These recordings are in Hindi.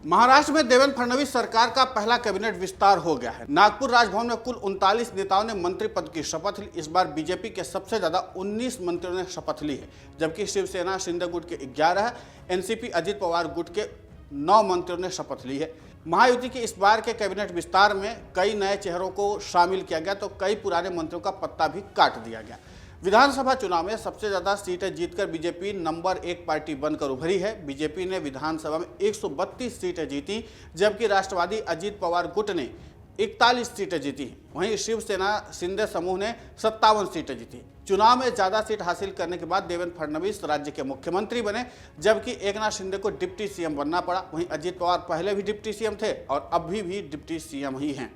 महाराष्ट्र में देवेंद्र फडणवीस सरकार का पहला कैबिनेट विस्तार हो गया है। नागपुर राजभवन में कुल 39 नेताओं ने मंत्री पद की शपथ ली। इस बार बीजेपी के सबसे ज्यादा 19 मंत्रियों ने शपथ ली है, जबकि शिवसेना शिंदे गुट के 11, एनसीपी अजित पवार गुट के 9 मंत्रियों ने शपथ ली है। महायुति के इस बार के कैबिनेट विस्तार में कई नए चेहरों को शामिल किया गया तो कई पुराने मंत्रियों का पत्ता भी काट दिया गया। विधानसभा चुनाव में सबसे ज्यादा सीटें जीतकर बीजेपी नंबर 1 पार्टी बनकर उभरी है। बीजेपी ने विधानसभा में 132 सीटें जीती, जबकि राष्ट्रवादी अजित पवार गुट ने 41 सीटें जीती। वहीं शिवसेना शिंदे समूह ने 57 सीटें जीती। चुनाव में ज्यादा सीट हासिल करने के बाद देवेंद्र फडणवीस राज्य के मुख्यमंत्री बने, जबकि एकनाथ शिंदे को डिप्टी सीएम बनना पड़ा। वहीं अजित पवार पहले भी डिप्टी सीएम थे और अभी भी डिप्टी सीएम ही हैं।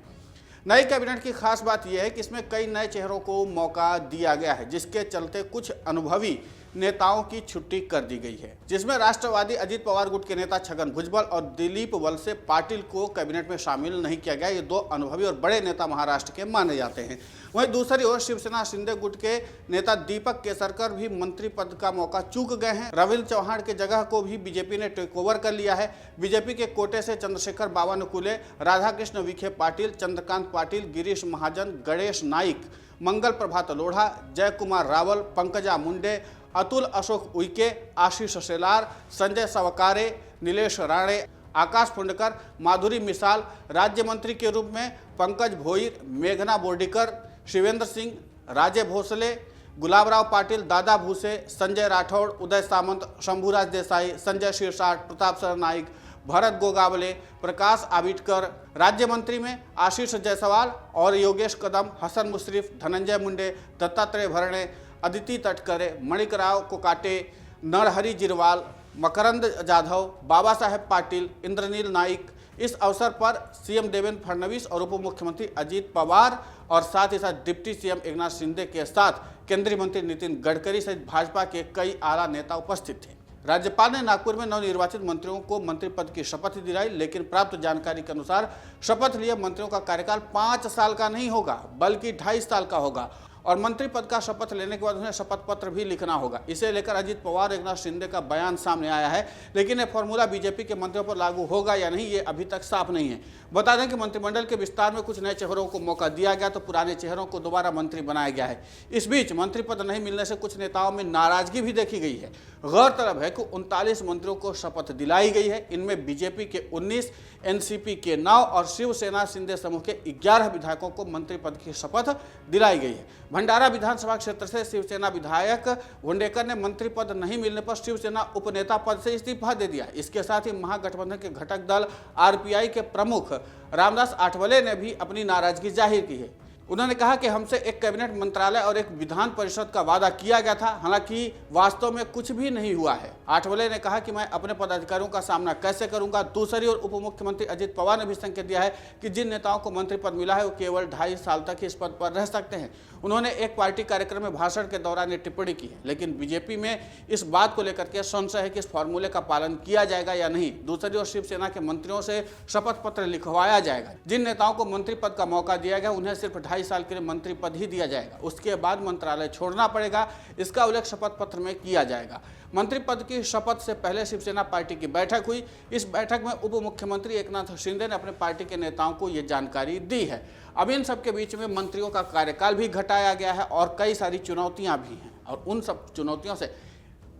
नई कैबिनेट की खास बात यह है कि इसमें कई नए चेहरों को मौका दिया गया है, जिसके चलते कुछ अनुभवी नेताओं की छुट्टी कर दी गई है, जिसमें राष्ट्रवादी अजित पवार गुट के नेता छगन भुजबल और दिलीप वलसे पाटिल को कैबिनेट में शामिल नहीं किया गया। ये 2 अनुभवी और बड़े नेता महाराष्ट्र के माने जाते हैं। वहीं दूसरी ओर शिवसेना शिंदे गुट के नेता दीपक केसरकर भी मंत्री पद का मौका चूक गए हैं। रविंद्र चौहान के जगह को भी बीजेपी ने टेक ओवर कर लिया है। बीजेपी के कोटे से चंद्रशेखर बावनकुले, राधाकृष्ण विखे पाटिल, चंद्रकांत पाटिल, गिरीश महाजन, गणेश नाइक, मंगल प्रभात लोढ़ा, जय कुमार रावल, पंकजा मुंडे, अतुल अशोक उइके, आशीष शेलार, संजय सवकारे, नीलेश राणे, आकाश फुंडकर, माधुरी मिसाल, राज्य मंत्री के रूप में पंकज भोईर, मेघना बोर्डीकर, शिवेंद्र सिंह, राजे भोसले, गुलाबराव पाटिल, दादा भूसे, संजय राठौड़, उदय सामंत, शंभूराज देसाई, संजय शिरसाट, प्रताप सरनाइक, भरत गोगावले, प्रकाश आबिटकर। राज्य मंत्री में आशीष जायसवाल और योगेश कदम, हसन मुश्रीफ, धनंजय मुंडे, दत्तात्रेय भरणे, अदिति तटकरे, मणिकराव कोकाटे, नरहरि जिरवाल, मकरंद जाधव, बाबा साहेब पाटिल, इंद्रनील नाइक। इस अवसर पर सीएम देवेंद्र फडणवीस और उप मुख्यमंत्री अजित पवार और साथ ही साथ डिप्टी सीएम एकनाथ शिंदे के साथ केंद्रीय मंत्री नितिन गडकरी सहित भाजपा के कई आला नेता उपस्थित थे। राज्यपाल ने नागपुर में नवनिर्वाचित मंत्रियों को मंत्री पद की शपथ दिलाई, लेकिन प्राप्त जानकारी के अनुसार शपथ लिए मंत्रियों का कार्यकाल 5 साल का नहीं होगा, बल्कि 2.5 साल का होगा और मंत्री पद का शपथ लेने के बाद उन्हें शपथ पत्र भी लिखना होगा। इसे लेकर अजित पवार एकनाथ शिंदे का बयान सामने आया है, लेकिन यह फॉर्मूला बीजेपी के मंत्रियों पर लागू होगा या नहीं, ये अभी तक साफ नहीं है। बता दें कि मंत्रिमंडल के विस्तार में कुछ नए चेहरों को मौका दिया गया तो पुराने चेहरों को दोबारा मंत्री बनाया गया है। इस बीच मंत्री पद नहीं मिलने से कुछ नेताओं में नाराजगी भी देखी गई है। गौरतलब है कि 39 मंत्रियों को शपथ दिलाई गई है। इनमें बीजेपी के 19, एनसीपी के 9 और शिवसेना शिंदे समूह के 11 विधायकों को मंत्री पद की शपथ दिलाई गई है। भंडारा विधानसभा क्षेत्र से शिवसेना विधायक वुंडेकर ने मंत्री पद नहीं मिलने पर शिवसेना उपनेता पद से इस्तीफा दे दिया। इसके साथ ही महागठबंधन के घटक दल आरपीआई के प्रमुख रामदास आठवले ने भी अपनी नाराजगी जाहिर की है। उन्होंने कहा कि हमसे एक कैबिनेट मंत्रालय और एक विधान परिषद का वादा किया गया था, हालांकि वास्तव में कुछ भी नहीं हुआ है। आठवले ने कहा कि मैं अपने पदाधिकारियों का सामना कैसे करूंगा। दूसरी ओर उप मुख्यमंत्री अजित पवार ने भी संकेत दिया है कि जिन नेताओं को मंत्री पद मिला है वो केवल 2.5 साल तक इस पद पर रह सकते हैं। उन्होंने एक पार्टी कार्यक्रम में भाषण के दौरान ये टिप्पणी की है, लेकिन बीजेपी में इस बात को लेकर के संशय है कि इस फॉर्मूले का पालन किया जाएगा या नहीं। दूसरी ओर शिवसेना के मंत्रियों से शपथ पत्र लिखवाया जाएगा। जिन नेताओं को मंत्री पद का मौका दिया गया उन्हें सिर्फ 2.5 साल के लिए मंत्री पद ही दिया जाएगा, उसके बाद मंत्रालय छोड़ना पड़ेगा। इसका उल्लेख शपथ पत्र में किया जाएगा। मंत्री पद की शपथ से पहले शिवसेना पार्टी की बैठक हुई। इस बैठक में उप मुख्यमंत्री एकनाथ शिंदे ने अपने पार्टी के नेताओं को ये जानकारी दी है। अब इन सबके बीच में मंत्रियों का कार्यकाल भी घटाया गया है और कई सारी चुनौतियां भी हैं, और उन सब चुनौतियों से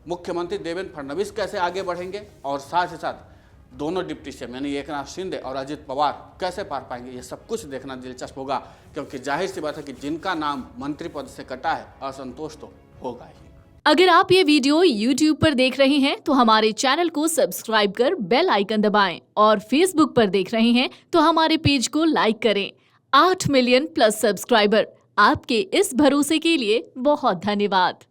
मुख्यमंत्री देवेंद्र फडणवीस कैसे आगे बढ़ेंगे और साथ ही साथ दोनों डिप्टी सीएम यानी एकनाथ शिंदे और अजित पवार कैसे पार पाएंगे, ये सब कुछ देखना दिलचस्प होगा, क्योंकि जाहिर सी बात है कि जिनका नाम मंत्री पद से कटा है असंतोष तो होगा ही। अगर आप ये वीडियो YouTube पर देख रहे हैं तो हमारे चैनल को सब्सक्राइब कर बेल आइकन दबाएं और Facebook पर देख रहे हैं तो हमारे पेज को लाइक करें। 8 मिलियन प्लस सब्सक्राइबर, आपके इस भरोसे के लिए बहुत धन्यवाद।